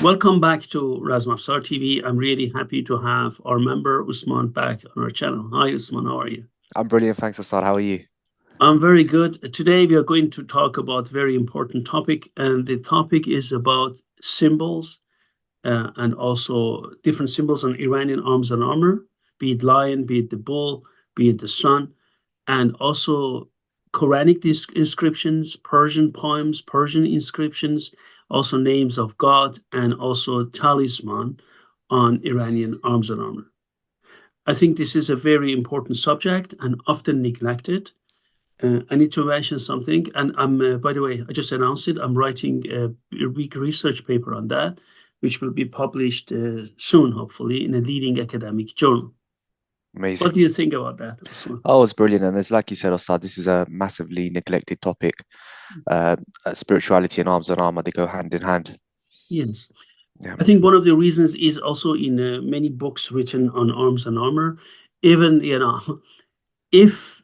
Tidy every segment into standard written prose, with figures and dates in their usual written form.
Welcome back to Razmafzar TV. I'm really happy to have our member Usman back on our channel. Hi Usman, how are you? I'm brilliant, thanks Assad. How are you? I'm very good. Today we are going to talk about a very important topic, and the topic is about symbols and also different symbols on Iranian arms and armor, be it lion, be it the bull, be it the sun, and also Quranic inscriptions, Persian poems, Persian inscriptions, also names of God, and also talisman on Iranian arms and armor. I think this is a very important subject and often neglected. I need to mention something, and I'm, by the way, I just announced it. I'm writing a big research paper on that, which will be published soon, hopefully, in a leading academic journal. Amazing. What do you think about that, Usman? Oh, it's brilliant. And it's like you said, Assad, this is a massively neglected topic. Spirituality and arms and armor, they go hand in hand. Yes. Yeah. I think one of the reasons is also in many books written on arms and armor, even, you know, if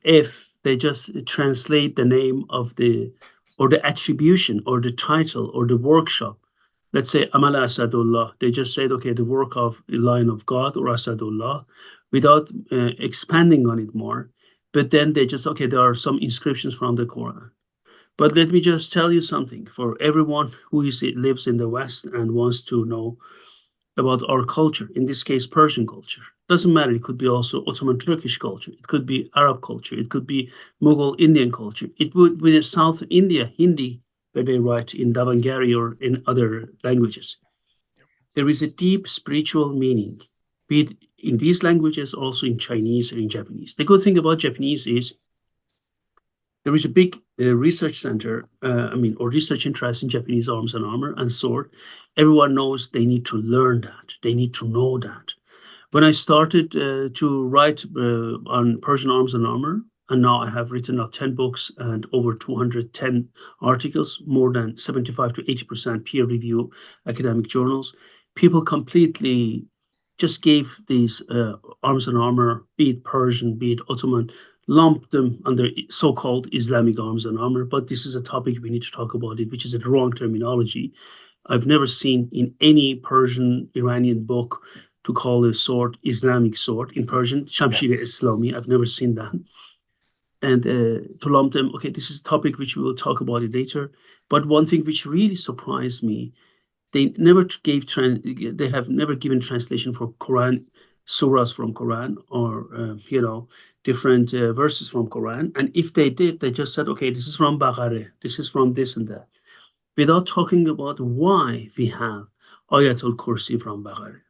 they just translate the name of the, or the attribution, or the title, or the workshop, let's say Amal Asadullah, they just said, okay, the work of the Lion of God or Asadullah, without expanding on it more. But then they just, okay, there are some inscriptions from the Quran. But let me just tell you something, for everyone who lives in the West and wants to know about our culture, in this case, Persian culture. Doesn't matter, it could be also Ottoman Turkish culture, it could be Arab culture, it could be Mughal Indian culture, it would be the South India, Hindi, where they write in Davangari or in other languages. There is a deep spiritual meaning, be it in these languages, also in Chinese or in Japanese. The good thing about Japanese is there is a big research center, or research interest in Japanese arms and armor and sword. Everyone knows they need to learn that. They need to know that. When I started to write on Persian arms and armor, and now I have written out 10 books and over 210 articles, more than 75 to 80% peer review academic journals, people completely just gave these arms and armor, be it Persian, be it Ottoman, lump them under so-called Islamic arms and armor. But this is a topic we need to talk about it, which is a wrong terminology. I've never seen in any Persian Iranian book to call a sword Islamic sword in Persian, Shamshir Islami. I've never seen that. And to lump them, okay, this is a topic which we will talk about it later. But one thing which really surprised me, they have never given translation for Quran, surahs from Quran, or different verses from Quran. And if they did, they just said, okay, this is from Baqarah, this is from this and that, without talking about why we have Ayatul Kursi from Baqarah.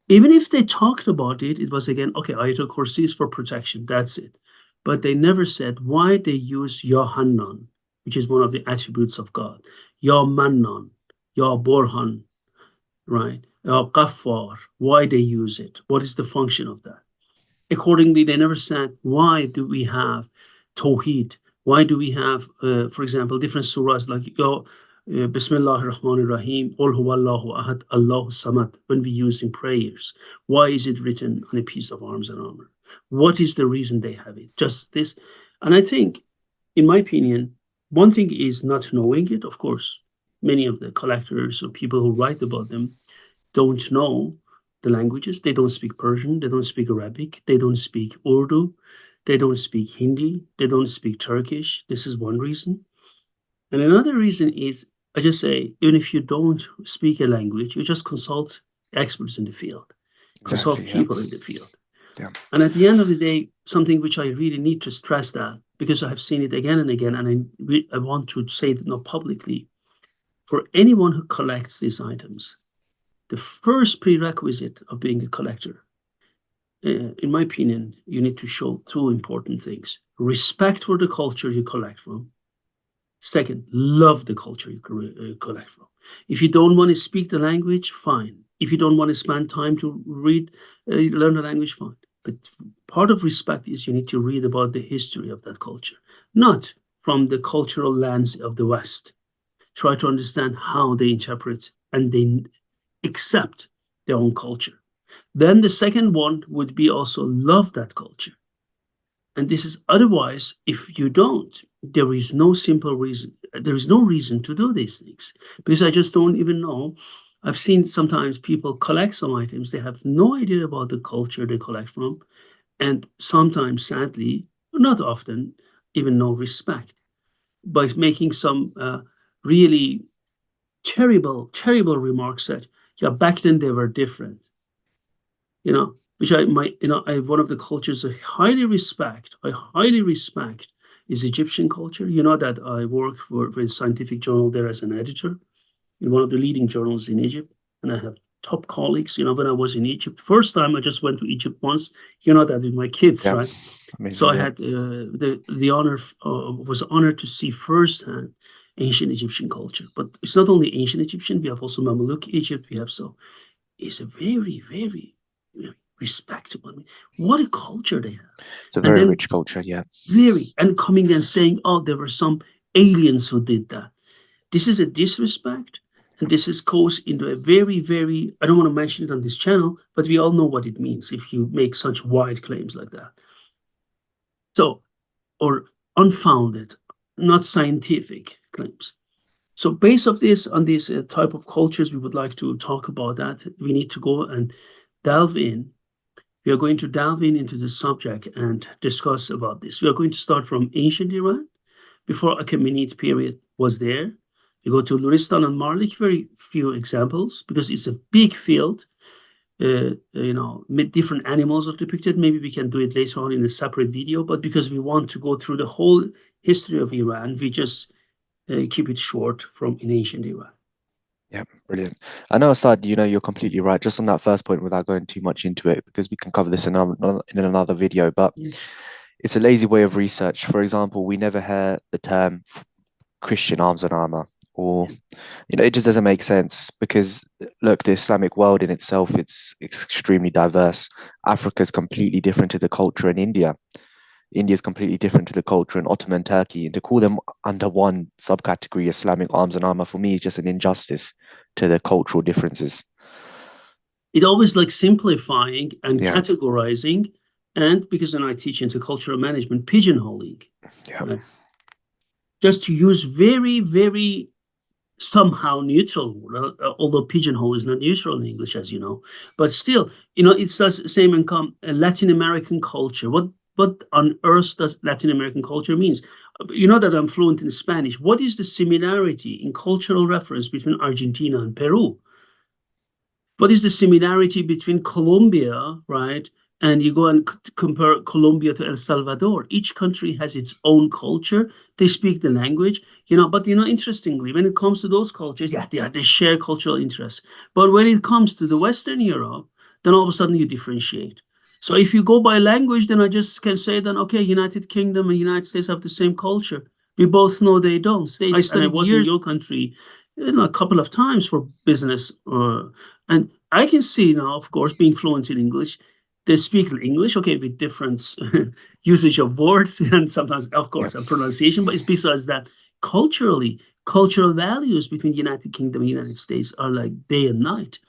Even if they talked about it, it was again, okay, Ayatul Kursi is for protection, that's it. But they never said why they use Ya Hannan, which is one of the attributes of God, Ya Mannan, Ya Borhan, right? Ya Ghaffar, why they use it, what is the function of that? Accordingly, they never said, why do we have Tawheed? Why do we have, for example, different surahs like Bismillah ar-Rahman ar-Rahim, Qul huwallahu ahad, Allahu samad, when we use in prayers? Why is it written on a piece of arms and armor? What is the reason they have it? Just this. And I think, in my opinion, one thing is not knowing it. Of course, many of the collectors or people who write about them don't know the languages. They don't speak Persian, they don't speak Arabic, they don't speak Urdu, they don't speak Hindi, they don't speak Turkish. This is one reason. And another reason is, I just say, even if you don't speak a language, you just consult experts in the field, consult people in the field. Yeah. And at the end of the day, something which I really need to stress that, because I have seen it again and again, and I want to say it now publicly, for anyone who collects these items, the first prerequisite of being a collector, in my opinion, you need to show two important things: respect for the culture you collect from. Second, love the culture you collect from. If you don't want to speak the language, fine. If you don't want to spend time to learn the language, fine. But part of respect is you need to read about the history of that culture, not from the cultural lens of the West. Try to understand how they interpret and they accept their own culture. Then the second one would be also love that culture. And this is otherwise, if you don't, there is no simple reason. There is no reason to do these things because I just don't even know. I've seen sometimes people collect some items, they have no idea about the culture they collect from. And sometimes, sadly, not often, even no respect by making some really terrible, terrible remarks that, yeah, back then they were different, which one of the cultures I highly respect is Egyptian culture. You know that I work for a scientific journal there as an editor in one of the leading journals in Egypt, and I have top colleagues. When I was in Egypt, first time I just went to Egypt once. That with my kids, Yeah. right? Amazing, So I yeah. had the honor was honored to see firsthand ancient Egyptian culture. But it's not only ancient Egyptian; we have also Mamluk Egypt. It's a very, very respectable. I mean, what a culture they have. It's a And very then rich culture, yeah. and coming and saying, oh, there were some aliens who did that. This is a disrespect. And this goes into a very, very, I don't want to mention it on this channel, but we all know what it means if you make such wide claims like that. So, or unfounded, not scientific claims. So based on this type of cultures, we would like to talk about that. We need to go and delve in. We are going to delve into the subject and discuss about this. We are going to start from ancient Iran, before Achaemenid period was there. We go to Luristan and Marduk, very few examples, because it's a big field. Different animals are depicted. Maybe we can do it later on in a separate video, but because we want to go through the whole history of Iran, we just keep it short from in ancient Iran. Yeah, brilliant. I know, Asad, you're completely right. Just on that first point, without going too much into it, because we can cover this in another video, but it's a lazy way of research. For example, we never hear the term Christian arms and armor, or it just doesn't make sense because look, the Islamic world in itself, it's extremely diverse. Africa is completely different to the culture in India. India is completely different to the culture in Ottoman Turkey, and to call them under one subcategory, Islamic arms and armor, for me is just an injustice to the cultural differences. It always like simplifying and categorizing, and because then I teach intercultural management, pigeonholing. Yeah. Right? Just to use very, very somehow neutral word, although pigeonhole is not neutral in English, as you know. But still, it's the same in Latin American culture. What on earth does Latin American culture means? You know that I'm fluent in Spanish. What is the similarity in cultural reference between Argentina and Peru? What is the similarity between Colombia, right? And you go and compare Colombia to El Salvador. Each country has its own culture. They speak the language, but interestingly, when it comes to those cultures, they share cultural interests. But when it comes to the Western Europe, then all of a sudden you differentiate. So if you go by language, then I just can say then, okay, United Kingdom and United States have the same culture. We both know they don't. I studied in your country a couple of times for business, and I can see now, of course, being fluent in English, they speak English, okay, with different usage of words and sometimes, of course, and pronunciation, but it's because that culturally, cultural values between the United Kingdom and the United States are like day and night.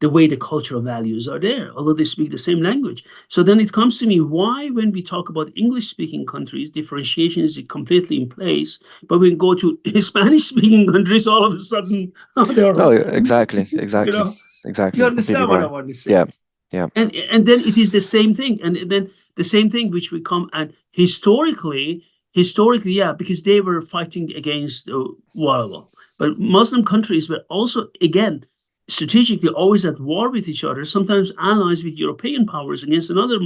The way the cultural values are there, although they speak the same language. So then it comes to me, why, when we talk about English-speaking countries, differentiation is completely in place, but when we go to Spanish-speaking countries, all of a sudden, they're... Oh, exactly. Exactly. You understand what I want to say? Yeah. And then it is the same thing, and then the same thing which we come and historically, because they were fighting against but Muslim countries were also again strategically always at war with each other, sometimes allies with European powers against another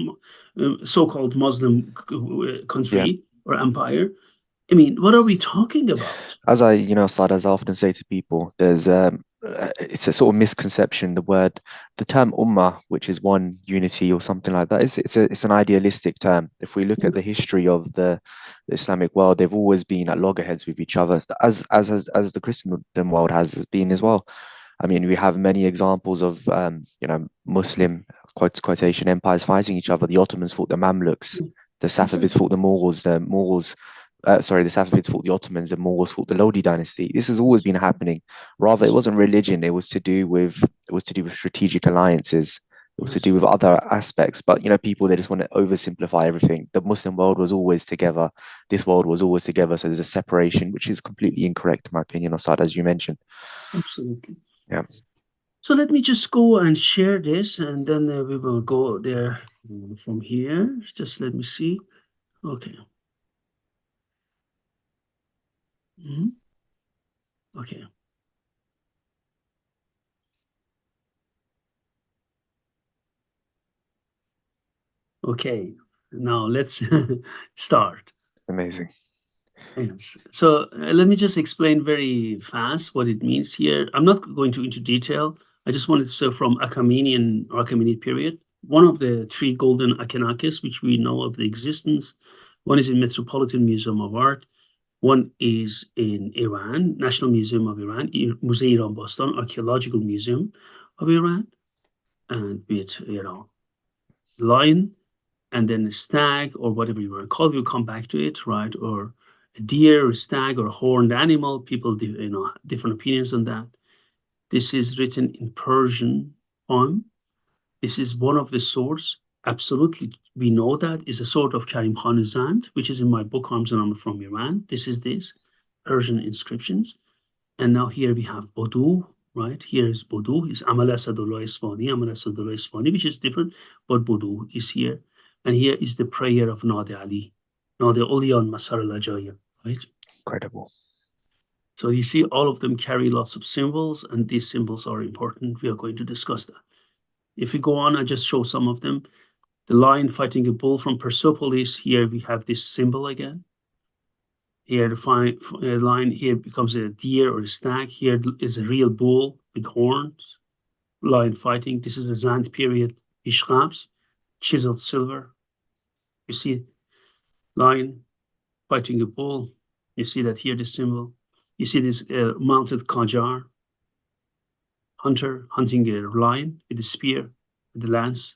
so-called Muslim Yeah. country or empire. I mean, what are we talking about? As I, Saad, as I often say to people, there's it's a sort of misconception. The term ummah, which is one unity or something like that, it's an idealistic term. If we look at the history of the Islamic world, they've always been at loggerheads with each other, as the Christendom world has been as well. I mean, we have many examples of Muslim quotation empires fighting each other. The Ottomans fought the Mamluks, the Safavids fought the Moors, the Safavids fought the Ottomans, and Moors fought the Lodi dynasty. This has always been happening. Rather, it wasn't religion; it was to do with strategic alliances. It was to do with other aspects. But people, they just want to oversimplify everything. The Muslim world was always together. This world was always together. So there's a separation, which is completely incorrect, in my opinion, Assad, as you mentioned. Absolutely. Yeah. So let me just go and share this, and then we will go there from here. Just let me see. Okay. Okay. Okay. Now let's start. Amazing. Yes. So let me just explain very fast what it means here. I'm not going to into detail. I just wanted to say from Achaemenid period, one of the three golden Akhenakis, which we know of the existence. One is in Metropolitan Museum of Art. One is in Iran, National Museum of Iran, Musée Iran Bastan, Archaeological Museum of Iran, and with, lion, and then a stag or whatever you want to call it. We'll come back to it, right? Or a deer, or stag, or a horned animal. People, different opinions on that. This is written in Persian poem. This is one of the swords. Absolutely, we know that is a sword of Karim Khan Zand, which is in my book Arms and Armor from Iran. This is this Persian inscriptions. And now here we have Bodu, right? Here is Bodu, is Amal Asadullah Isfani, which is different, but Bodu is here. And here is the prayer of Nade Ali, Nade Oliyan Masar al right? Incredible. So you see, all of them carry lots of symbols, and these symbols are important. We are going to discuss that. If we go on, I just show some of them. The lion fighting a bull from Persepolis. Here we have this symbol again. Here the lion here becomes a deer or a stag. Here is a real bull with horns. Lion fighting. This is the Zand period. Ishqabs, chiseled silver. You see lion fighting a bull. You see that here, the symbol. You see this mounted Qajar, hunter hunting a lion with a spear, with the lance.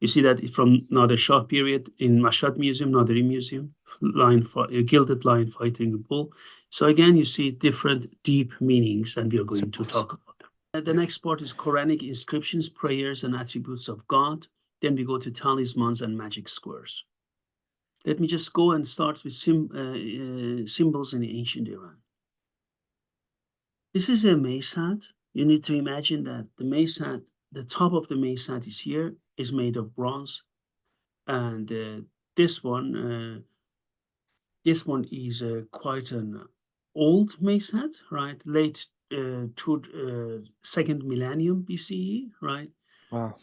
You see that from Nader Shah period in Mashhad Museum, Naderi Museum, a gilded lion fighting a bull. So again, you see different deep meanings, and we are going to talk about them. The next part is Quranic inscriptions, prayers, and attributes of God. Then we go to talismans and magic squares. Let me just go and start with symbols in ancient Iran. This is a mace hat. You need to imagine that the mace hat, the top of the mace hat is here, is made of bronze. And this one is quite an old mace hat, right? Late to second millennium BCE, right? Wow.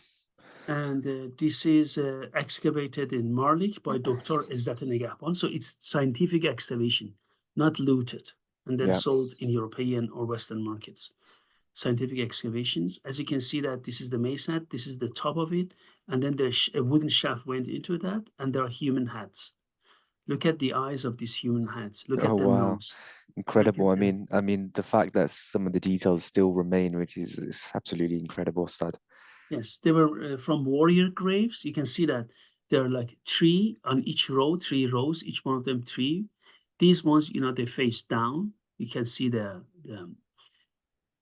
And this is excavated in Marlik by Dr. Izzat Negahban. So it's scientific excavation, not looted and then sold in European or Western markets. Scientific excavations. As you can see that this is the mace hat, this is the top of it, and then there's a wooden shaft went into that, and there are human hats. Look at the eyes of these human hats. Look at Oh, their wow. nose. Incredible. I mean, the fact that some of the details still remain, which is absolutely incredible, Stud. Yes, they were from warrior graves. You can see that there are like three on each row, 3 rows, each one of them three. These ones, they face down. You can see the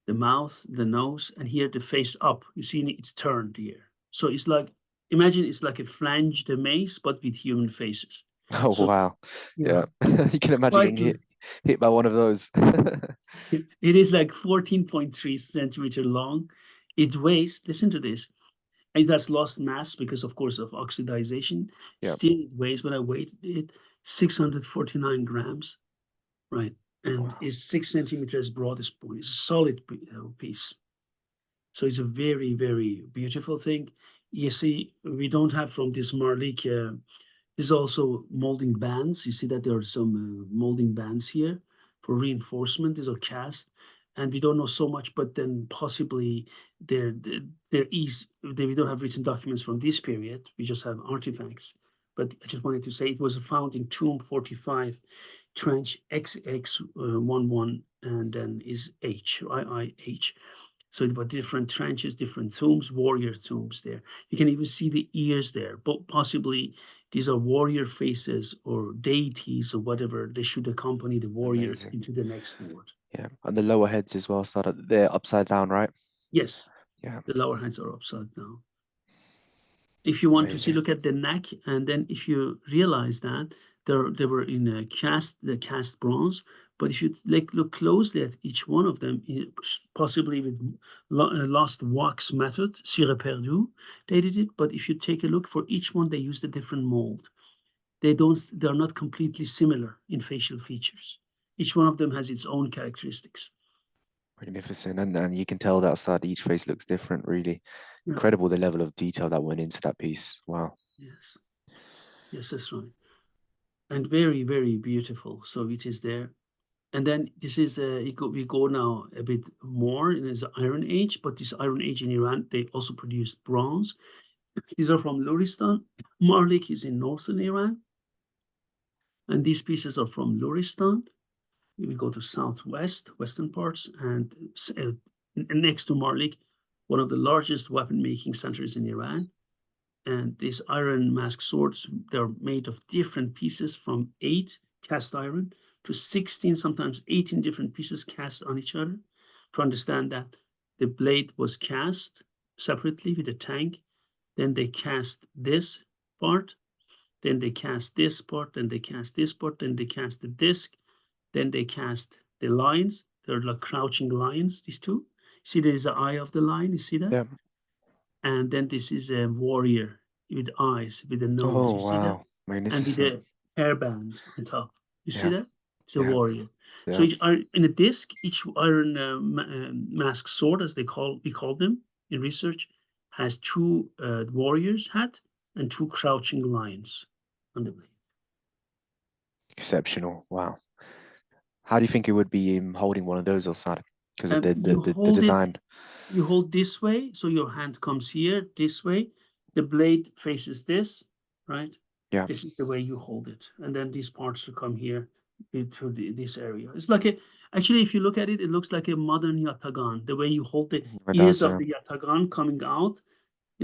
mouth, the nose, and here the face up. You see it's turned here. So it's like, imagine it's like a flanged mace, but with human faces. Oh, So wow. Yeah. You can imagine quite, getting hit by one of those. it is like 14.3 centimeter long. It weighs, listen to this, it has lost mass because, of course, of oxidization. Yeah. Still, it weighs, when I weighed it, 649 grams, right? And is 6 centimeters broad as point. It's a solid piece. So it's a very, very beautiful thing. You see, we don't have from this Marlik, there's also molding bands. You see that there are some molding bands here for reinforcement. These are cast, and we don't know so much, but then possibly we don't have written documents from this period. We just have artifacts. But I just wanted to say it was found in Tomb 45, trench XX11, and then is HIIH. So it were different trenches, different tombs, warrior tombs there. You can even see the ears there, but possibly these are warrior faces or deities or whatever. They should accompany the warrior Amazing. into the next world. Yeah. And the lower heads as well started, they're upside down, right? Yes, Yeah. the lower hands are upside down. If you want to see, Amazing. look at the neck, and then if you realize that they were in the cast bronze, but if you look closely at each one of them, possibly with lost wax method, cire perdue, they did it. But if you take a look for each one, they used a different mold. They're not completely similar in facial features. Each one of them has its own characteristics. Magnificent. And you can tell that side, each face looks different, really. Yeah. Incredible the level of detail that went into that piece. Wow. Yes. Yes, that's right. And very, very beautiful. So it is there. And then this is we go now a bit more in the Iron Age, but this Iron Age in Iran, they also produced bronze. These are from Luristan. Marlik is in northern Iran, and these pieces are from Luristan. We go to western parts, and next to Marlik, one of the largest weapon making centers in Iran. And these iron mask swords, they're made of different pieces from 8 cast iron to 16, sometimes 18 different pieces cast on each other to understand that the blade was cast separately with a tank. Then they cast this part, then they cast this part, then they cast this part, then they cast the disc, then they cast the lines. They're like crouching lions, these two. See, there is the eye of the lion, you see that? Yeah. And then this is a warrior with eyes, with a nose. Oh, You see that? wow. And with Magnificent. a hairband on top. You see Yeah. that? It's a Yeah. warrior. So Yeah. in a disc, each iron mask sword, as we call them in research, has 2 warriors hat and 2 crouching lions on the blade. Exceptional. Wow. How do you think it would be holding one of those outside? Because of You the hold it, design. you hold this way, so your hand comes here, this way. The blade faces this, right? Yeah. This is the way you hold it. And then these parts will come here to this area. It's like actually, if you look at it, it looks like a modern yatagan. The way you hold the It ears does. of the yatagan coming out.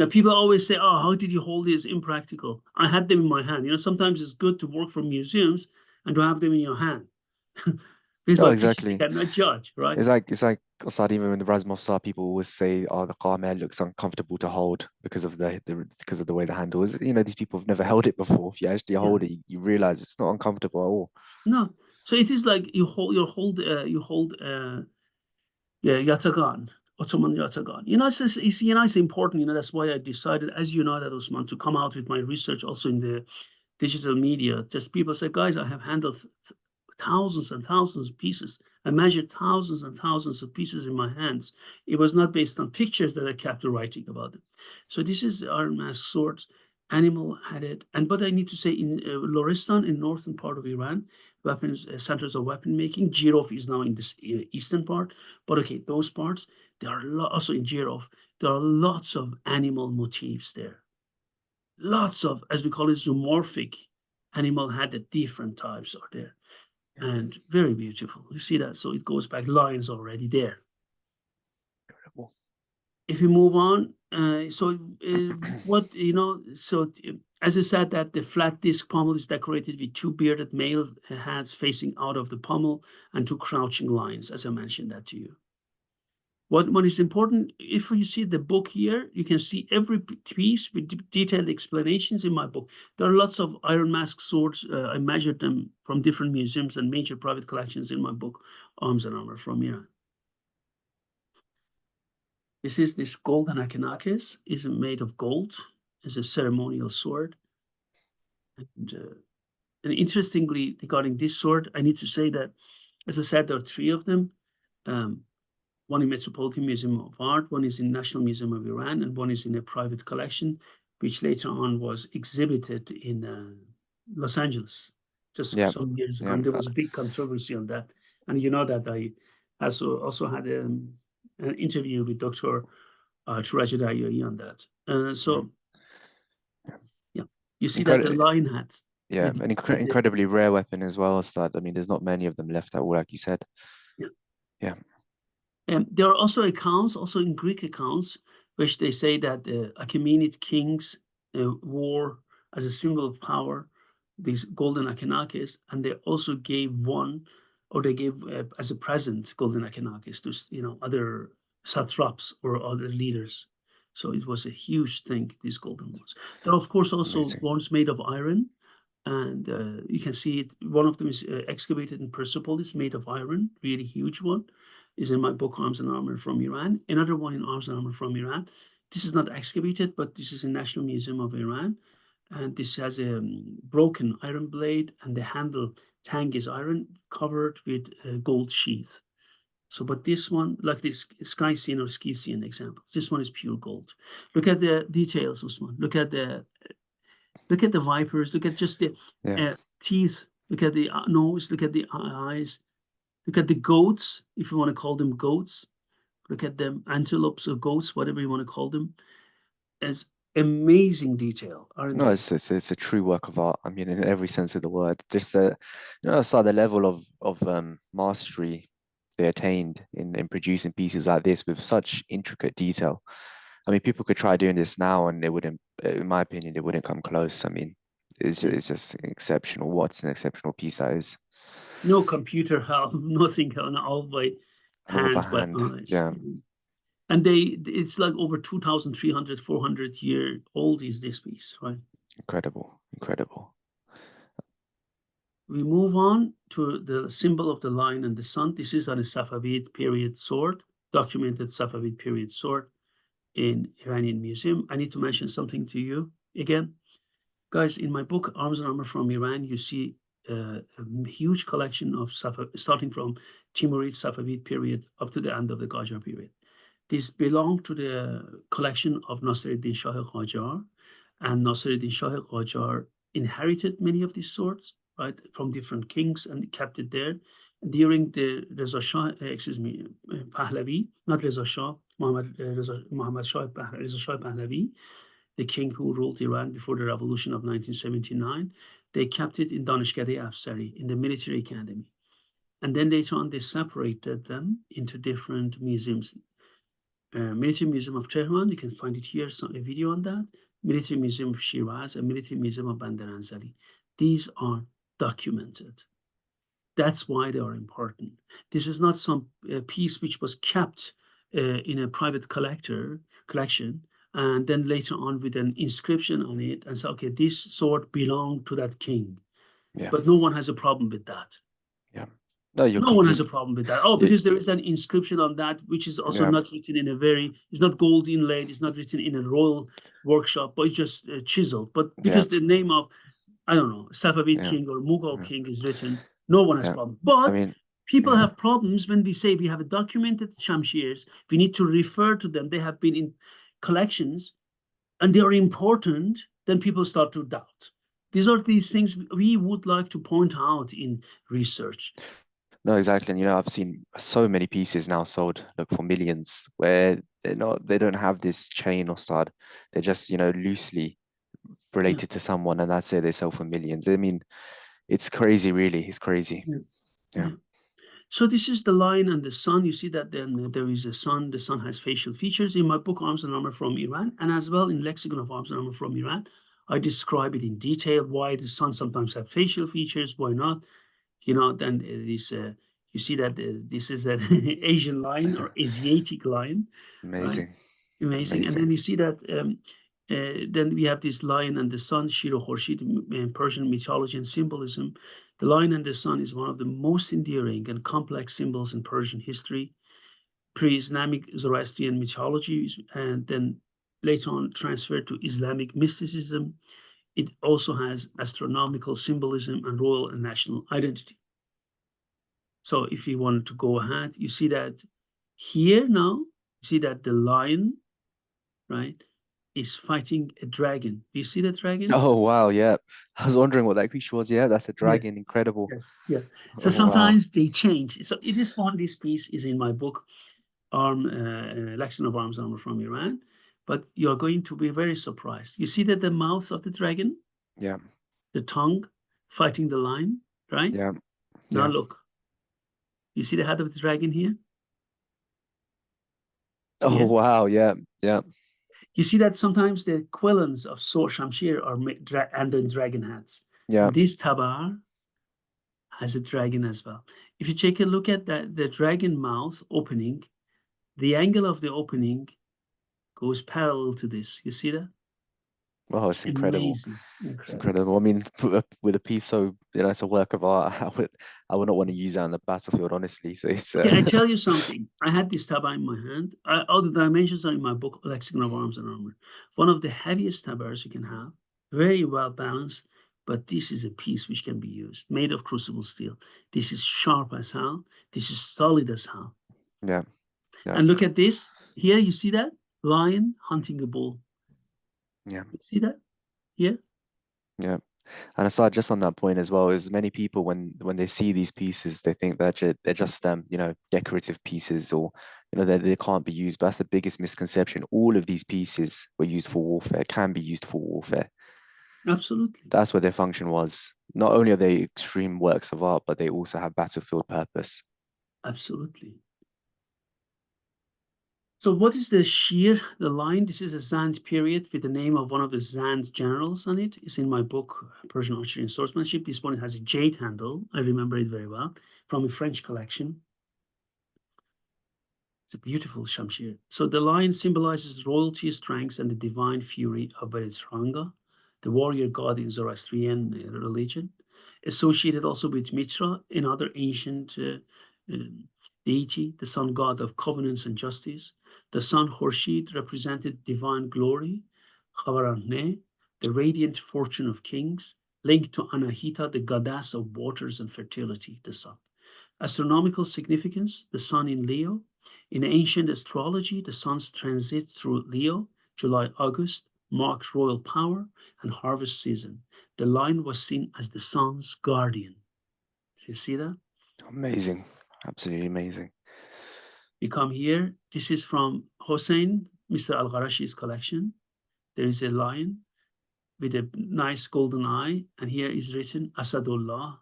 People always say, oh, how did you hold it? It's impractical. I had them in my hand. Sometimes it's good to work for museums and to have them in your hand. Because Oh, by picture, you exactly. cannot judge, right? It's like Assad, even when the Razmafzar people always say, "Oh, the Qamar looks uncomfortable to hold because of because of the way the handle is." These people have never held it before. If you actually Yeah. hold it, you realize it's not uncomfortable at all. No. So it is like you hold yeah, Yatagan, Ottoman Yatagan. It's important, that's why I decided, as you know that, Usman, to come out with my research also in the digital media. Just people say, guys, I have handled thousands and thousands of pieces. I measured thousands and thousands of pieces in my hands. It was not based on pictures that I kept writing about it. So this is Iron Mask swords. Animal had it, but I need to say in Luristan, in northern part of Iran, weapons centers of weapon making. Jirov is now in this eastern part, but okay, those parts there are also in Jirov. There are lots of animal motifs there. Lots of, as we call it, zoomorphic animal had different types are there, Yeah. and very beautiful. You see that? So it goes back. Lions already there. Incredible. If we move on, what as I said, that the flat disc pommel is decorated with 2 bearded male heads facing out of the pommel and 2 crouching lions, as I mentioned that to you. What is important, if you see the book here, you can see every piece with detailed explanations in my book. There are lots of iron mask swords. I measured them from different museums and major private collections in my book, Arms and Armor from Iran. This golden Akinakis is made of gold. It's a ceremonial sword. And interestingly, regarding this sword, I need to say that, as I said, there are 3 of them. one in Metropolitan Museum of Art, one is in National Museum of Iran, and one is in a private collection, which later on was exhibited in Los Angeles just Yeah. some years ago. Yeah. And there was a big controversy on that. And you know that I also had an interview with Dr. Turajid Ayoi on that. So, yeah, you see that the lion had. Yeah, an incredibly rare weapon as well. So that, I mean, there's not many of them left at all, like you said. Yeah. Yeah. There are also accounts, also in Greek accounts, which they say that the Achaemenid kings wore as a symbol of power these golden akinakis, and they also gave one, or they gave as a present golden akinakis to other satraps or other leaders. So it was a huge thing, these golden ones. There are, of course, also Amazing. ones made of iron, and you can see it. One of them is excavated in Persepolis, made of iron, really huge one. Is in my book, Arms and Armor from Iran. Another one in Arms and Armor from Iran. This is not excavated, but this is in National Museum of Iran. And this has a broken iron blade, and the handle tang is iron, covered with gold sheaths. So, but this one, like this Skycian or Scythian examples, this one is pure gold. Look at the details, Usman. Look at the vipers. Look at just the teeth. Look at the nose. Look at the eyes. Look at the goats, if you want to call them goats. Look at them, antelopes or goats, whatever you want to call them. It's amazing detail, aren't No, they? it's a true work of art. I mean, in every sense of the word. Just the level of mastery they attained in producing pieces like this with such intricate detail. I mean, people could try doing this now, and they wouldn't, in my opinion, they wouldn't come close. I mean, it's just exceptional. What an exceptional piece that is. No computer help, nothing, all by All by hands, by hand. eyes. Yeah. And it's like over 2,300, 400 year old is this piece, right? Incredible. Incredible. We move on to the symbol of the lion and the sun. This is on a Safavid period sword, documented Safavid period sword in Iranian Museum. I need to mention something to you again. Guys, in my book, Arms and Armor from Iran, you see a huge collection of starting from Timurid Safavid period up to the end of the Qajar period. These belong to the collection of Nasiruddin Shah Qajar, and Nasiruddin Shah Qajar inherited many of these swords, right, from different kings and kept it there. During the Reza Shah, Pahlavi, not Reza Shah, Muhammad Shah, Reza Shah Pahlavi, the king who ruled Iran before the revolution of 1979, they kept it in Danishgah-e Afsari, in the military academy. And then later on, they separated them into different museums. Military Museum of Tehran, you can find it here, a video on that. Military Museum of Shiraz and Military Museum of Bandar Anzali. These are documented. That's why they are important. This is not some piece which was kept in a private collection, and then later on with an inscription on it, and say, okay, this sword belonged to that king. Yeah. But no one has a problem with that. Yeah. No, no one has a problem with that. Oh, because there is an inscription on that, which is also not written in it's not gold inlaid, it's not written in a royal workshop, but it's just chiseled. But because the name of, I don't know, Safavid king or Mughal king is written, no one has a problem. But I mean, people have problems when we say we have a documented Shamshirs, we need to refer to them. They have been in collections and they are important, then people start to doubt. These are these things we would like to point out in research. No, exactly. And I've seen so many pieces now sold for millions where they don't have this chain or stud. They're just, loosely related to someone, and that's it, they sell for millions. I mean, it's crazy, really. It's crazy. Yeah. So this is the lion and the sun. You see that then there is a sun. The sun has facial features. In my book, Arms and Armor from Iran, and as well in Lexicon of Arms and Armor from Iran, I describe it in detail, why the sun sometimes have facial features, why not. Then this, you see that this is an Asian lion or Asiatic lion. Amazing. Right? Amazing. And then you see that then we have this lion and the sun, Shiro Khorshid, in Persian mythology and symbolism. The lion and the sun is one of the most endearing and complex symbols in Persian history, pre-Islamic Zoroastrian mythology, and then later on transferred to Islamic mysticism. It also has astronomical symbolism and royal and national identity. So if you wanted to go ahead, you see that Here now, you see that the lion, right, is fighting a dragon. Do you see the dragon? Oh wow, yeah. I was wondering what that creature was. Yeah, that's a Yeah. dragon. Incredible. Yes. Yeah. So Oh wow. sometimes they change. So this piece is in my book, Lexicon of Arms and Armor from Iran. But you're going to be very surprised. You see that the mouth of the dragon, Yeah, the tongue fighting the lion, right? yeah, Now yeah, look, you see the head of the dragon here? oh Yeah. wow, yeah, yeah, You see that sometimes the quillons of sword shamshir are and then dragon heads. yeah. This tabar has a dragon as well. If you take a look at the dragon mouth opening, the angle of the opening goes parallel to this. You see that? Oh, It's it's incredible. amazing. It's Incredible. incredible. I mean, with a piece so, it's a work of art. I would not want to use that on the battlefield, honestly. So it's Okay, I tell you something. I had this tabar in my hand. All the dimensions are in my book, Lexicon of Arms and Armor. One of the heaviest tabars you can have, very well balanced, but this is a piece which can be used, made of crucible steel. This is sharp as hell. This is solid as hell. yeah, yeah, And look at this. Here, you see that? Lion hunting a bull. yeah, You see that? Here? yeah. And aside just on that point as well, is many people when they see these pieces, they think that they're just decorative pieces, or they can't be used. But that's the biggest misconception. All of these pieces were used for warfare, can be used for warfare. Absolutely. That's what their function was. Not only are they extreme works of art, but they also have battlefield purpose. Absolutely. So what is the shear, the line? This is a Zand period with the name of one of the Zand generals on it. It's in my book, Persian Archery and Swordsmanship. This one has a jade handle. I remember it very well from a French collection. It's a beautiful shamshir. So the lion symbolizes royalty, strength, and the divine fury of Veritranga, the warrior god in Zoroastrian religion, associated also with Mitra, another ancient um, deity, the sun god of covenants and justice. The sun Khorshid represented divine glory, Khavaraneh, the radiant fortune of kings, linked to Anahita, the goddess of waters and fertility, the sun. Astronomical significance, the sun in Leo. In ancient astrology, the sun's transit through Leo, July, August, marked royal power and harvest season. The lion was seen as the sun's guardian. Do you see that? Amazing, absolutely amazing. You come here. This is from Hossein, Mr. Al-Gharashi's collection. There is a lion with a nice golden eye, and here is written Asadullah,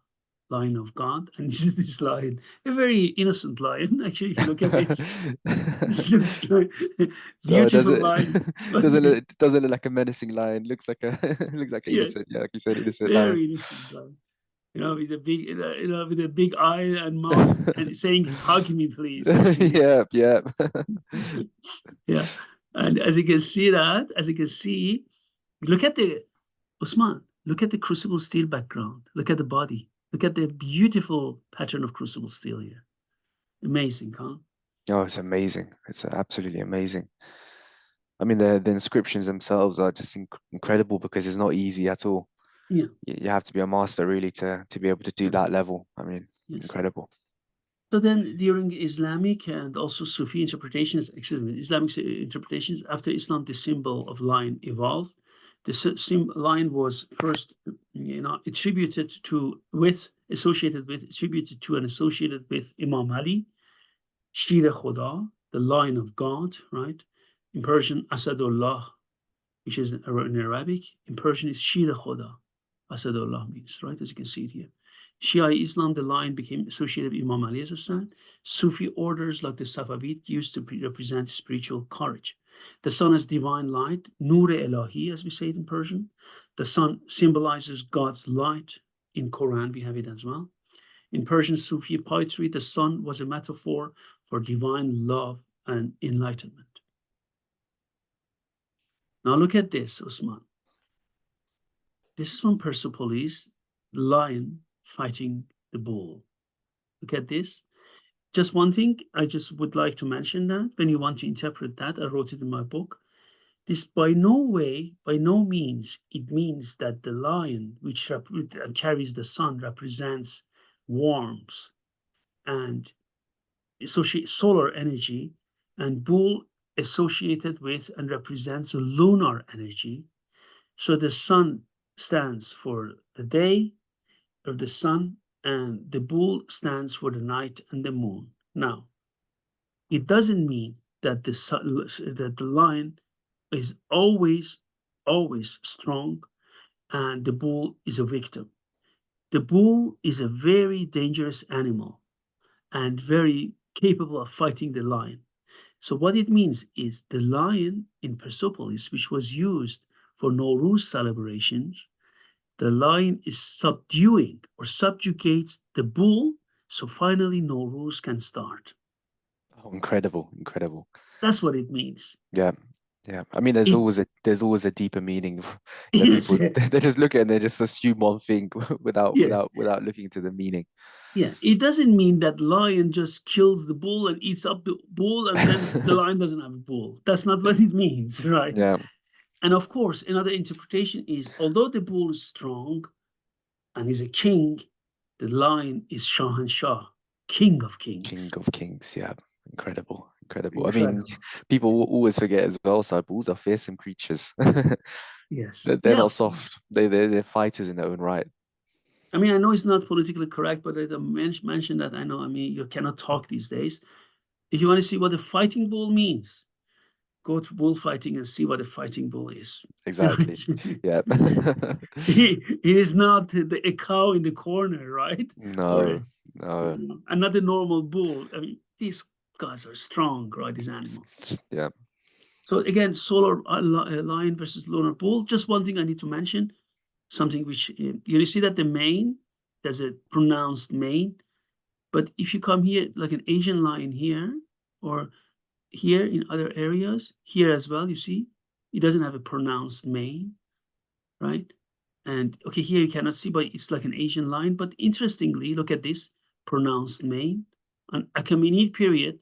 lion of God. And this is this lion, a very innocent lion. Actually, if you look at this, this looks like a No, does beautiful it? lion. But Doesn't look like a menacing lion. Looks like a looks like an yeah, innocent, yeah, like you said, innocent lion. very innocent lion. With a big, with a big eye and mouth, and saying, "Hug me, please." Actually, Yeah, yeah. yeah. And as you can see, look at the Usman. Look at the crucible steel background. Look at the body. Look at the beautiful pattern of crucible steel here. Amazing, huh? Oh, it's amazing. It's absolutely amazing. I mean, the inscriptions themselves are just incredible because it's not easy at all. Yeah. You have to be a master really to be able to do Yes. that level. I mean, Yes. incredible. So then, during Islamic and also Sufi interpretations, Islamic interpretations, after Islam, the symbol of lion evolved. The lion was first, attributed to and associated with Imam Ali, Shir Khoda, the lion of God, right? In Persian, Asadullah, which is in Arabic. In Persian, is Shir Khoda. Asadullah means, right? As you can see it here. Shia Islam, the lion became associated with Imam Ali, as I said. Sufi orders like the Safavid used to represent spiritual courage. The sun is divine light, Nur Elahi, as we say it in Persian. The sun symbolizes God's light. In Quran, we have it as well. In Persian Sufi poetry, the sun was a metaphor for divine love and enlightenment. Now look at this, Usman. This is from Persepolis, the lion fighting the bull. Look at this. Just one thing, I just would like to mention that when you want to interpret that, I wrote it in my book. This by no way, by no means, it means that the lion, which carries the sun, represents warmth and associates solar energy, and bull associated with and represents lunar energy. So the sun stands for the day or the sun, and the bull stands for the night and the moon. Now, it doesn't mean that the lion is always strong and the bull is a victim. The bull is a very dangerous animal and very capable of fighting the lion. So what it means is the lion in Persepolis, which was used for Nowruz celebrations, the lion is subduing or subjugates the bull, so finally Nowruz can start. Oh, incredible, incredible. That's what it means. Yeah. Yeah, I mean, It, there's always a deeper meaning. yes, People they just look at it and they just assume one thing yes, without looking into the meaning. yeah. It doesn't mean that lion just kills the bull and eats up the bull, and then the lion doesn't have a bull. That's not what it means, right? Yeah, And of course, another interpretation is although the bull is strong and is a king, the lion is Shahanshah, king of King kings. of Kings. Yeah, incredible, incredible. I mean, Incredible. people always forget as well. So bulls are fearsome creatures. Yes. They're Yeah, not of course. soft. They're fighters in their own right. I mean, I know it's not politically correct, but I mention that I know, I mean, you cannot talk these days. If you want to see what a fighting bull means, go to bullfighting and see what a fighting bull is. Exactly. Yeah. It is not a cow in the corner, right? Or No, no. and not a normal bull. I mean, these guys are strong, right? These animals. Yeah. So again, solar lion versus lunar bull. Just one thing I need to mention, something which you see that the mane, there's a pronounced mane, but if you come here, like an Asian lion here, or here in other areas, here as well, you see, it doesn't have a pronounced mane, right? And okay, here you cannot see, but it's like an Asian lion. But interestingly, look at this pronounced mane. An Achaemenid period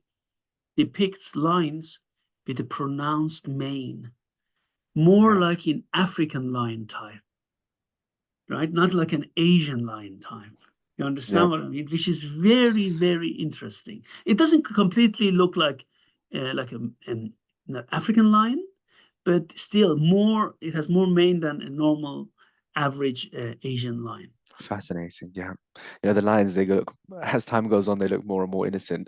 depicts lions with a pronounced mane, more Yeah. like an African lion type, right? Not like an Asian lion type. You Yeah. understand what I mean? Which is very, very interesting. It doesn't completely look like an African lion, but still more. It has more mane than a normal, average Asian lion. Fascinating. Yeah. The lions, they look, as time goes on, they look more and more innocent.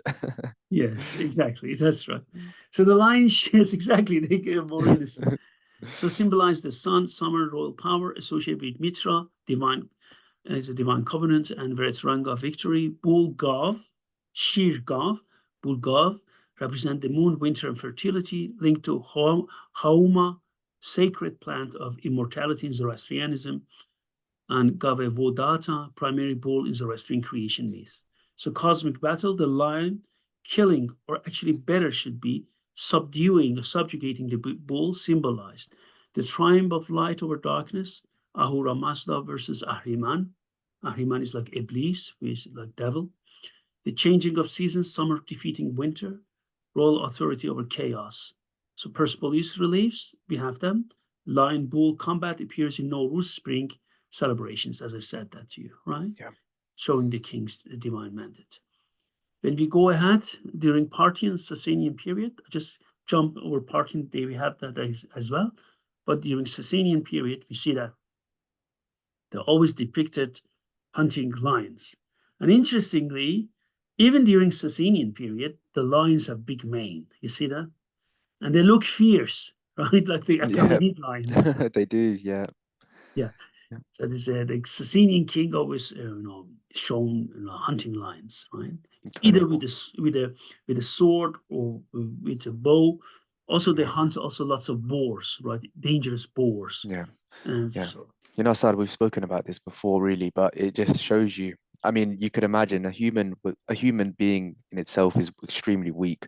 Yes, exactly. That's right. So the lion, yes, exactly. They get more innocent. So symbolize the sun, summer, royal power associated with Mitra, divine is a divine covenant, and Vretranga victory. Bulgav, Shir Gav, Bulgav represent the moon, winter, and fertility, linked to Hauma, sacred plant of immortality in Zoroastrianism, and Gavevodata, primary bull in Zoroastrian creation myth. So cosmic battle, the lion killing, or actually better should be subduing or subjugating the bull, symbolized the triumph of light over darkness, Ahura Mazda versus Ahriman. Ahriman is like Iblis, which is like devil. The changing of seasons, summer defeating winter, royal authority over chaos. So Persepolis reliefs, we have them. Lion bull combat appears in Nowruz spring celebrations, as I said that to you, right? Yeah. Showing the king's divine mandate. When we go ahead during Parthian Sasanian period, just jump over Parthian, they we have that as well. But during Sasanian period, we see that they're always depicted hunting lions. And interestingly, even during Sasanian period, the lions have big mane. You see that? And they look fierce, right? Like the Yeah. Achaemenid lions. They do. Yeah. Yeah. Yeah. So this, the Sasanian king always, shown hunting lions, right? Either with Incredible. a sword or with a bow. Also, they Yeah. hunt also lots of boars, right? Dangerous boars, Yeah. and Yeah. so Sad we've spoken about this before, really, but it just shows you. I mean, you could imagine a human being in itself is extremely weak.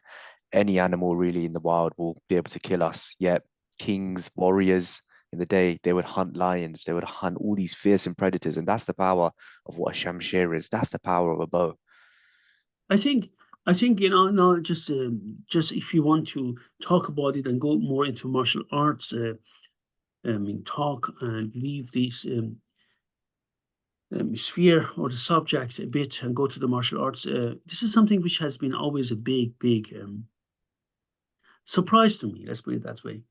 Any animal really in the wild will be able to kill us. Yet kings, warriors in the day, they would hunt lions, they would hunt all these fearsome predators, and that's the power of what a shamshir is. That's the power of a bow. I think now just if you want to talk about it and go more into martial arts, talk and leave these sphere or the subject a bit and go to the martial arts, this is something which has been always a big surprise to me. Let's put it that way.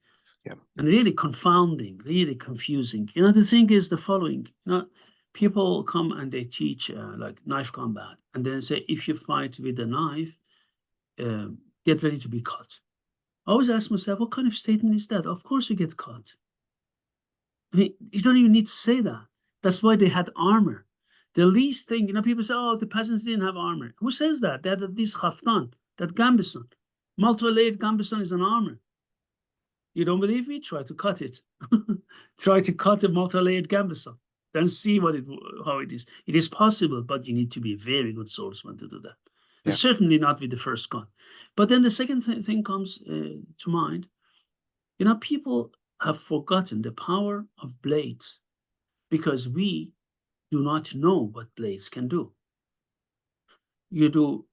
Yeah. And really confounding, really confusing. The thing is the following. People come and they teach like knife combat, and then say if you fight with a knife, get ready to be cut. I always ask myself, what kind of statement is that? Of course you get cut. I mean, you don't even need to say that. That's why they had armor. The least thing, people say, oh, the peasants didn't have armor. Who says that? They had this khaftan, that gambeson. Multi-layered gambeson is an armor. You don't believe me? Try to cut it. Try to cut a multi-layered gambeson. Then see how it is. It is possible, but you need to be a very good swordsman to do that. And Yeah. certainly not with the first gun. But then the second thing comes to mind. People have forgotten the power of blades because we do not know what blades can do. You do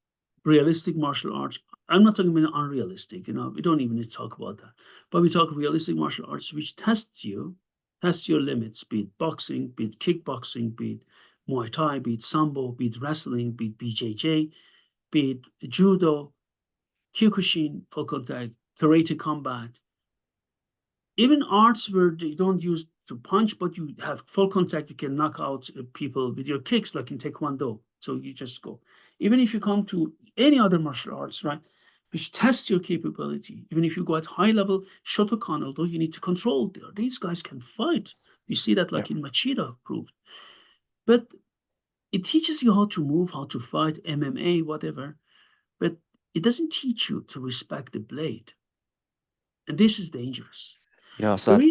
realistic martial arts. I'm not talking about unrealistic, we don't even need to talk about that. But we talk realistic martial arts, which test your limits, be it boxing, be it kickboxing, be it Muay Thai, be it Sambo, be it wrestling, be it BJJ, be it judo, Kyokushin, full contact, karate combat, even arts where you don't use to punch, but you have full contact, you can knock out people with your kicks, like in Taekwondo. So you just go. Even if you come to any other martial arts, right, which test your capability, even if you go at high level Shotokan, although you need to control, these guys can fight. You see that like in Machida proved. But it teaches you how to move, how to fight, MMA, whatever. But it doesn't teach you to respect the blade. And this is dangerous. Asad,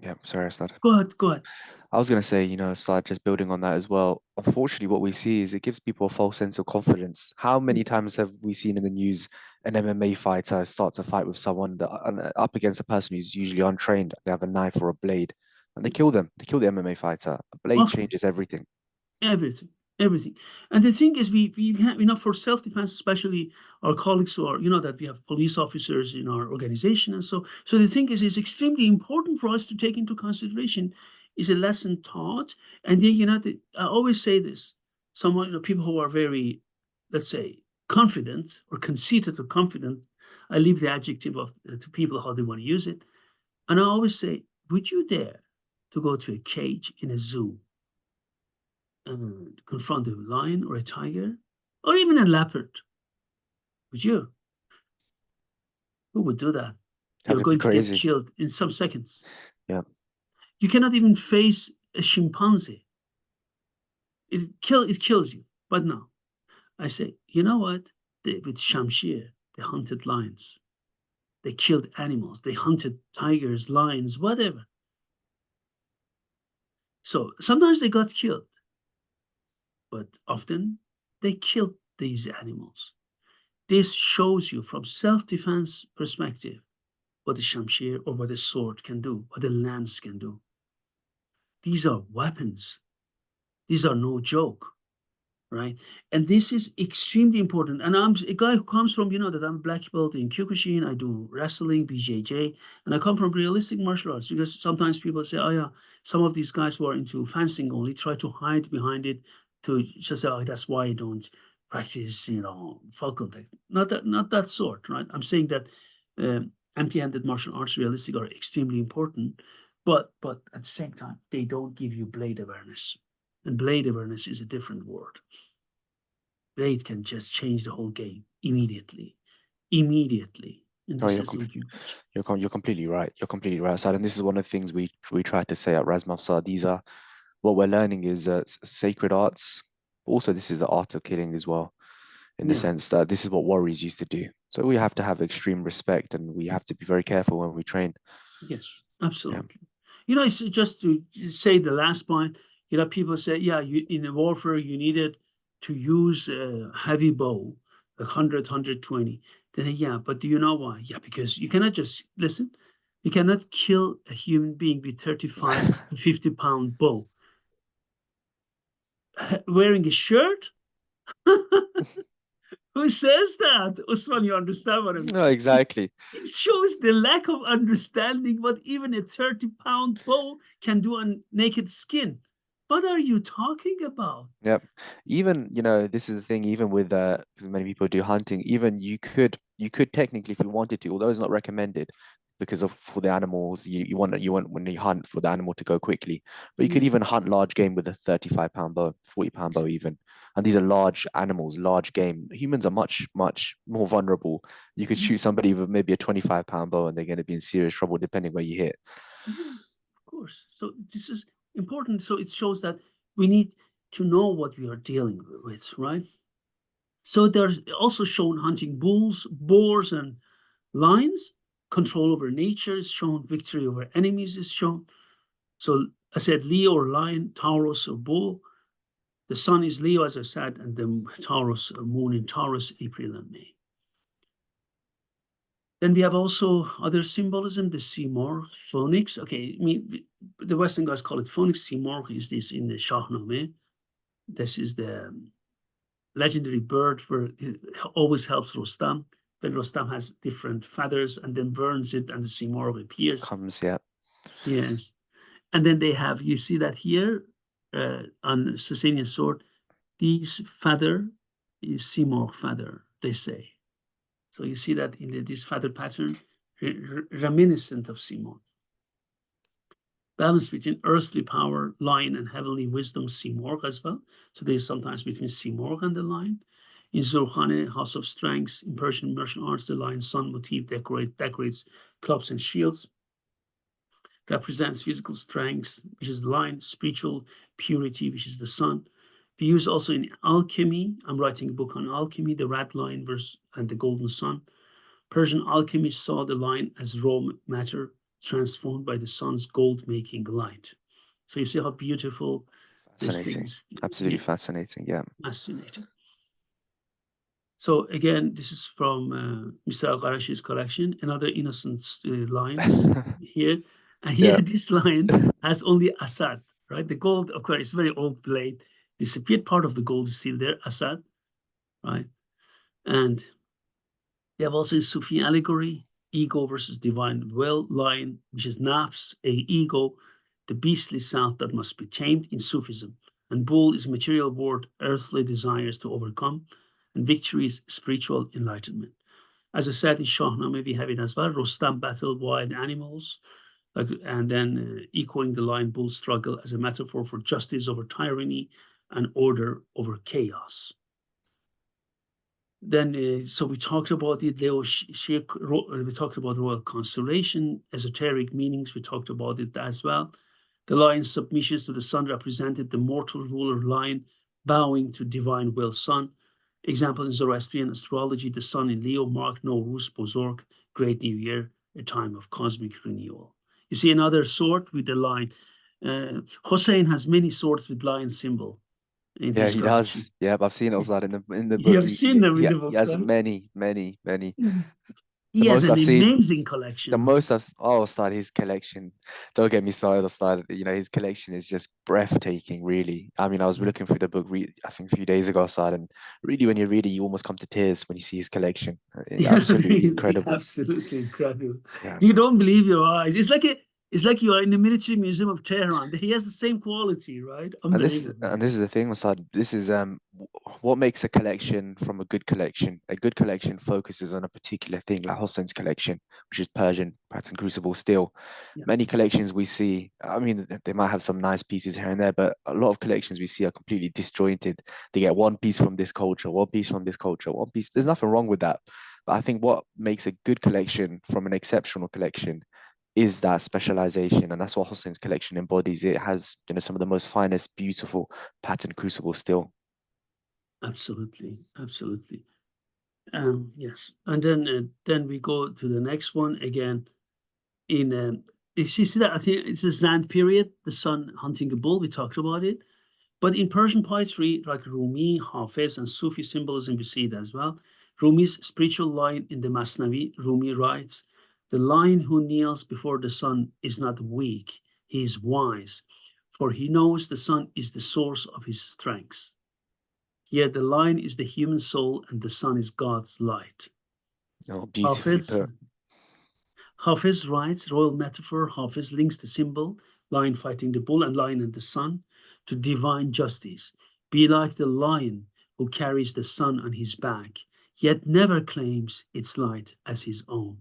yeah, sorry, Asad. Go ahead. I was going to say, Asad, just building on that as well. Unfortunately, what we see is it gives people a false sense of confidence. How many times have we seen in the news an MMA fighter start to fight with someone up against a person who's usually untrained? They have a knife or a blade, and they kill them. They kill the MMA fighter. A blade changes everything. Everything. And the thing is, we have, for self-defense, especially our colleagues who are, that we have police officers in our organization. And so the thing is, it's extremely important for us to take into consideration is a lesson taught. And then, I always say this, people who are very, let's say, confident or conceited or confident, I leave the adjective to people how they want to use it. And I always say, would you dare to go to a cage in a zoo and confront a lion or a tiger or even a leopard? Would you? Who would do that? You're going to get killed in some seconds. Yeah. You cannot even face a chimpanzee. It kills you. But no, I say, you know what? With Shamshir, they hunted lions. They killed animals. They hunted tigers, lions, whatever. So sometimes they got killed, but often they killed these animals. This shows you from self-defense perspective what the shamshir or what a sword can do, what a lance can do. These are weapons. These are no joke, right? And this is extremely important. And I'm a guy who comes from, that I'm a black belt in Kyokushin, I do wrestling, BJJ, and I come from realistic martial arts because sometimes people say, oh yeah, some of these guys who are into fencing only try to hide behind it to just say, oh, that's why I don't practice, full contact. Not that sort, right? I'm saying that empty-handed martial arts, realistic, are extremely important, but at the same time, they don't give you blade awareness. And blade awareness is a different word. Blade can just change the whole game immediately. And this you're completely right. You're completely right, Asad. And this is one of the things we try to say at Razmafzar. These are what we're learning is sacred arts. Also, this is the art of killing as well, in the sense that this is what warriors used to do. So we have to have extreme respect, and we have to be very careful when we train. Yes, absolutely. Yeah. It's just to say the last point. People say, yeah, in a warfare you needed to use a heavy bow, 100, 120. They say, yeah, but do you know why? Yeah, because you cannot just listen. You cannot kill a human being with 35 to 50-pound bow. Wearing a shirt? Who says that? Usman, you understand what I mean? No, exactly. It shows the lack of understanding what even a 30-pound bow can do on naked skin. What are you talking about? Yep. Even, this is the thing, even with because many people do hunting, even you could technically, if you wanted to, although it's not recommended because of for the animals, you want when you hunt for the animal to go quickly. But you could Yes. even hunt large game with a 35-pound bow, 40-pound bow even. And these are large animals, large game. Humans are much, much more vulnerable. You could shoot somebody with maybe a 25-pound bow and they're going to be in serious trouble depending where you hit. Yeah, of course. So this is important. So it shows that we need to know what we are dealing with, right? So there's also shown hunting bulls, boars, and lions. Control over nature is shown. Victory over enemies is shown. So I said Leo or lion, Taurus or bull. The sun is Leo, as I said, and the Taurus or moon in Taurus, April and May. Then we have also other symbolism, the Simorgh, phoenix. Okay, I mean, the Western guys call it phoenix. Simorgh is this in the Shahnameh. This is the legendary bird where it always helps Rostam. Then Rostam has different feathers and then burns it and the Simorgh appears. Comes, yeah. Yes. And then they have, you see that here on Sasanian sword, this feather is Simorgh feather, they say. So you see that in this feather pattern, reminiscent of Simorgh. Balance between earthly power, lion, and heavenly wisdom, Simorgh as well. So there's sometimes between Simorgh and the lion. In Zorkhane, House of Strengths, in Persian martial arts, the lion sun motif decorates clubs and shields, represents physical strength, which is the lion, spiritual purity, which is the sun. We use also in alchemy. I'm writing a book on alchemy, the red lion versus and the golden sun. Persian alchemists saw the lion as raw matter transformed by the sun's gold-making light. So you see how beautiful these Fascinating. things. Absolutely fascinating. Yeah. Fascinating. So again, this is from Mr. Al-Qarashi's collection, another innocent lions here. And here, Yeah. this lion has only Assad, right? The gold, of course, it's a very old blade. Disappeared part of the gold is still there, Assad, right? And they have also a Sufi allegory, ego versus divine will, lion, which is nafs, a ego, the beastly self that must be tamed in Sufism. And bull is material world, earthly desires to overcome, and victory is spiritual enlightenment. As I said in Shahnameh, we have it as well. Rostam battled wild animals, and then echoing the lion bull struggle as a metaphor for justice over tyranny and order over chaos. Then, so we talked about it, we talked about royal constellation, esoteric meanings, we talked about it as well. The lion's submissions to the sun represented the mortal ruler lion bowing to divine will sun. Example in Zoroastrian astrology, the sun in Leo marked Nowruz, Bozorg, Great New Year, a time of cosmic renewal. You see another sword with the lion. Hossein has many swords with lion symbol in Yeah, his he collection. does. Yeah, I've seen Osad in the You book. have seen them in the He book, has right? many, many, many. He The has most an I've seen, amazing the collection. most I've Osad, his collection. Don't get me started, Osad. His collection is just breathtaking, really. I mean, I was looking through the book, I think a few days ago, Osad, and really, when you read it, you almost come to tears when you see his collection. Absolutely Really, incredible. absolutely incredible. Yeah. You don't believe your eyes. It's like you are in the military museum of Tehran. He has the same quality, right? And this is Unbelievable. and this is the thing, Masad. This is what makes a collection from a good collection. A good collection focuses on a particular thing, like Hossein's collection, which is Persian pattern crucible steel. Yeah. Many collections we see, I mean, they might have some nice pieces here and there, but a lot of collections we see are completely disjointed. They get one piece from this culture, one piece from this culture, one piece. There's nothing wrong with that. But I think what makes a good collection from an exceptional collection is that specialization, and that's what Hossein's collection embodies. It has, some of the most finest, beautiful pattern crucible still. Absolutely, absolutely. Yes, and then we go to the next one again. If you see that, I think it's the Zand period, the sun hunting a bull. We talked about it. But in Persian poetry, like Rumi, Hafiz, and Sufi symbolism, we see it as well. Rumi's spiritual line in the Masnavi, Rumi writes, "The lion who kneels before the sun is not weak, he is wise, for he knows the sun is the source of his strength. Yet the lion is the human soul, and the sun is God's light." Oh, beautifully Hafiz, put. Hafiz writes, royal metaphor, Hafiz links the symbol, lion fighting the bull and lion and the sun. to divine justice. Be like the lion who carries the sun on his back, yet never claims its light as his own.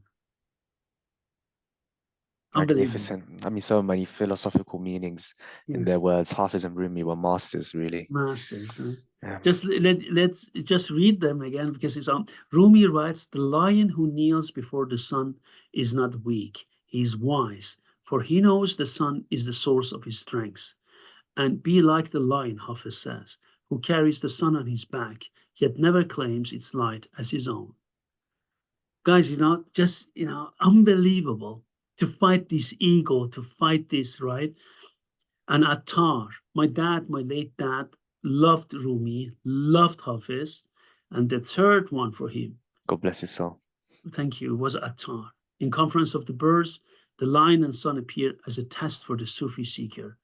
Unbelievable. Magnificent. I mean, so many philosophical meanings in their Yes. words. Hafiz and Rumi were masters, really. Masters. Yeah. Let's just read them again because it's on. Rumi writes, the lion who kneels before the sun is not weak. He is wise, for he knows the sun is the source of his strength. And be like the lion, Hafiz says, who carries the sun on his back, yet never claims its light as his own. Guys, just, unbelievable to fight this ego, to fight this, right? And Attar, my late dad, loved Rumi, loved Hafiz. And the third one for him, God bless his soul. thank you, was Attar. In Conference of the Birds, the lion and sun appear as a test for the Sufi seeker.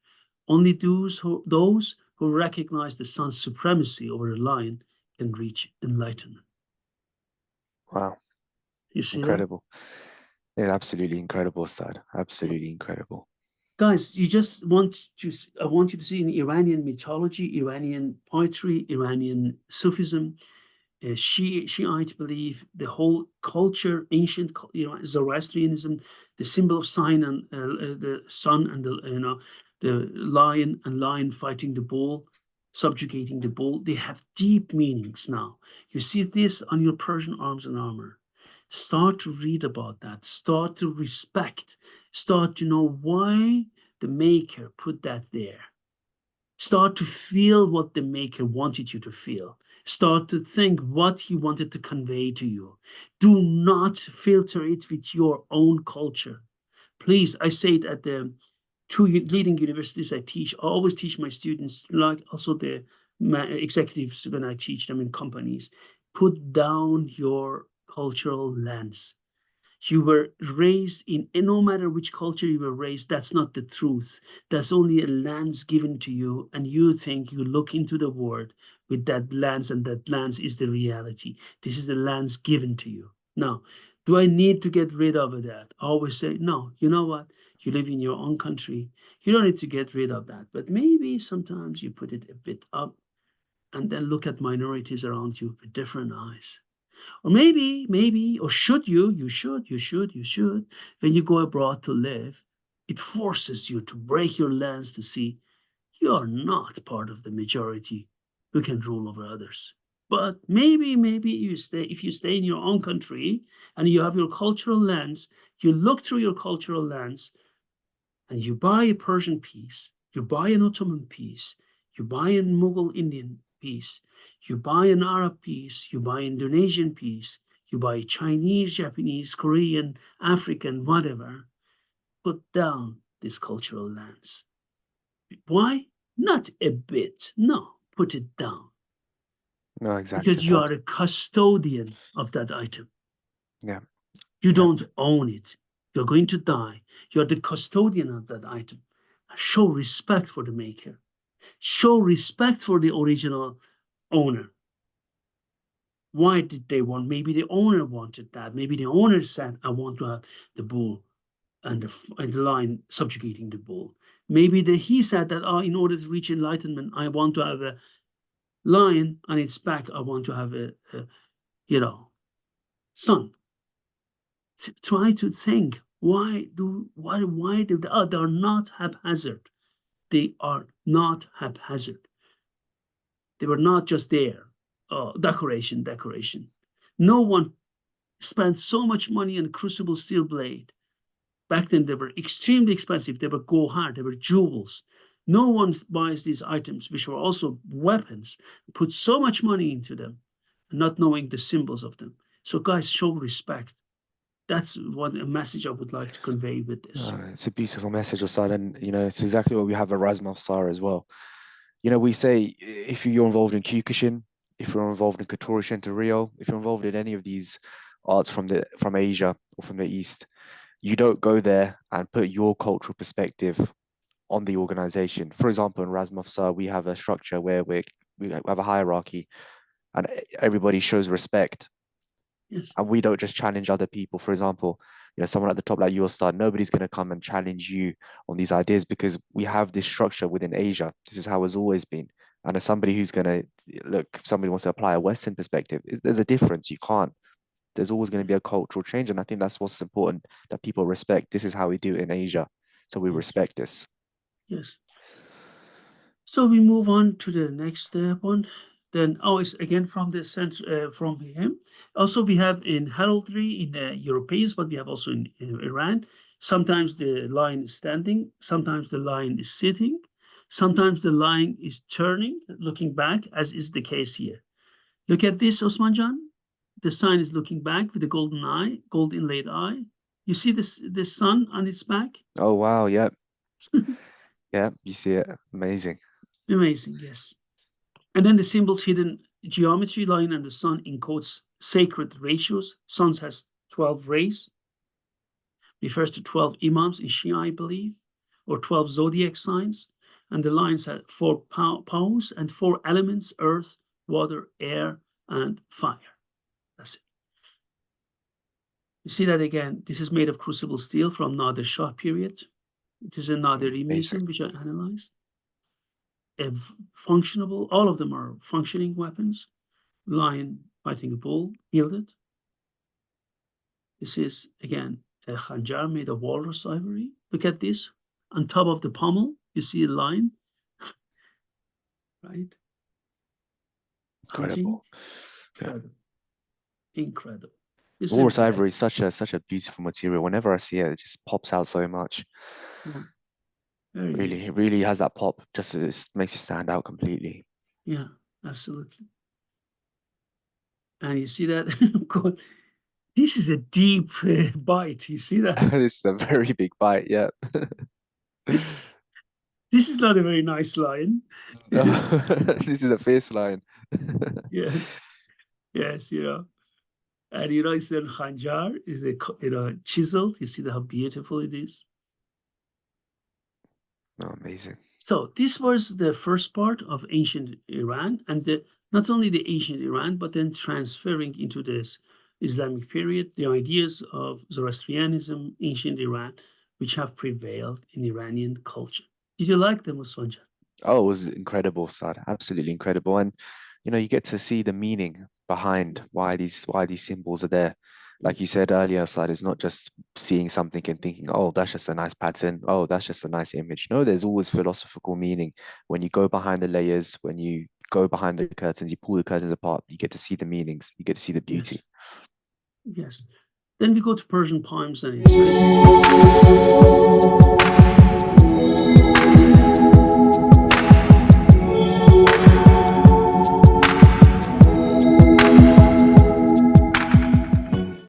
Only those who recognize the sun's supremacy over the lion can reach enlightenment. Wow. You see that? Incredible. Yeah, absolutely incredible, Ustad. Absolutely incredible. Guys, I want you to see in Iranian mythology, Iranian poetry, Iranian Sufism, Shiite belief, the whole culture, ancient, Zoroastrianism, the symbol of sign and the sun and the lion fighting the bull, subjugating the bull. They have deep meanings now. You see this on your Persian arms and armor. Start to read about that. Start to respect. Start to know why the maker put that there. Start to feel what the maker wanted you to feel. Start to think what he wanted to convey to you. Do not filter it with your own culture. Please, I say it at the two leading universities I teach. I always teach my students, like also the executives when I teach them in companies, put down your cultural lens. You were raised in, and no matter which culture you were raised, that's not the truth. That's only a lens given to you, and you think you look into the world with that lens, and that lens is the reality. This is the lens given to you. Now, do I need to get rid of that? I always say, no, you know what? You live in your own country. You don't need to get rid of that. But maybe sometimes you put it a bit up and then look at minorities around you with different eyes. Or maybe, or you should, when you go abroad to live, it forces you to break your lens to see you are not part of the majority who can rule over others. But maybe if you stay in your own country and you have your cultural lens, you look through your cultural lens and you buy a Persian piece, you buy an Ottoman piece, you buy a Mughal Indian piece, you buy an Arab piece, you buy an Indonesian piece, you buy Chinese, Japanese, Korean, African, whatever, put down this cultural lens. Why? Not a bit. No, put it down. No, exactly. Because you are a custodian of that item. Yeah. You don't own it. You're going to die. You're the custodian of that item. Show respect for the maker. Show respect for the original owner. Why did they want? Maybe the owner wanted that. Maybe the owner said, I want to have the bull and the lion subjugating the bull. Maybe he said that, in order to reach enlightenment, I want to have a lion on its back. I want to have a sun. Try to think, why they're not haphazard. They are not haphazard. They were not just there. Decoration. No one spent so much money on a Crucible steel blade. Back then, they were extremely expensive. They were gohar, they were jewels. No one buys these items, which were also weapons, put so much money into them, not knowing the symbols of them. So, guys, show respect. That's what a message I would like to convey with this. It's a beautiful message, Osad, and it's exactly what we have at Razmafzar as well. We say if you're involved in Kyokushin, if you're involved in Katori Shinto-ryo, if you're involved in any of these arts from Asia or from the East, you don't go there and put your cultural perspective on the organization. For example, in Razmafzar, we have a structure where we have a hierarchy and everybody shows respect Yes. And we don't just challenge other people. For example, someone at the top like you, Ustad, nobody's going to come and challenge you on these ideas because we have this structure within Asia. This is how it's always been. And as somebody who's going to look, if somebody wants to apply a Western perspective, there's a difference. You can't. There's always going to be a cultural change. And I think that's what's important, that people respect. This is how we do it in Asia. So we respect this. Yes. So we move on to the next one. Then, it's again from the sense from him. Also, we have in heraldry in Europeans, but we have also in Iran. Sometimes the lion is standing, sometimes the lion is sitting, sometimes the lion is turning, looking back, as is the case here. Look at this, Osman Jan. The sign is looking back with a golden eye, gold inlaid eye. You see the sun on its back? Oh, wow. Yeah. Yeah, you see it. Amazing. Amazing, yes. And then the symbols hidden geometry, lion and the sun encodes sacred ratios. Sun has 12 rays, refers to 12 imams in Shia, I believe, or 12 zodiac signs. And the lions have 4 powers and 4 elements: earth, water, air, and fire. That's it. You see that again. This is made of crucible steel from Nader Shah period. It is a Naderi museum, which I analyzed. Functionable, all of them are functioning weapons. Lion fighting a bull, wielded. This is again a khanjar made of walrus ivory. Look at this. On top of the pommel, you see a lion. Right? Incredible. Incredible. Incredible. Walrus ivory is such a beautiful material. Whenever I see it, it just pops out so much. Yeah. Really, it really has that pop. Just it makes it stand out completely. Yeah, absolutely. And you see that? This is a deep bite. You see that? This is a very big bite. Yeah. This is not a very nice lion. This is a fierce lion. Yeah. Yes, and it's a khanjar, is a chiseled. You see how beautiful it is. Oh, amazing. So this was the first part of ancient Iran, and not only the ancient Iran, but then transferring into this Islamic period, the ideas of Zoroastrianism, ancient Iran, which have prevailed in Iranian culture. Did you like them, Usman? Oh, it was incredible, Sad. Absolutely incredible. And you get to see the meaning behind why these symbols are there. Like you said earlier, Sad, it's not just seeing something and thinking, oh, that's just a nice pattern. Oh, that's just a nice image. No, there's always philosophical meaning. When you go behind the layers, when you go behind the curtains, you pull the curtains apart, you get to see the meanings, you get to see the beauty. Yes. Then we go to Persian poems and inscriptions.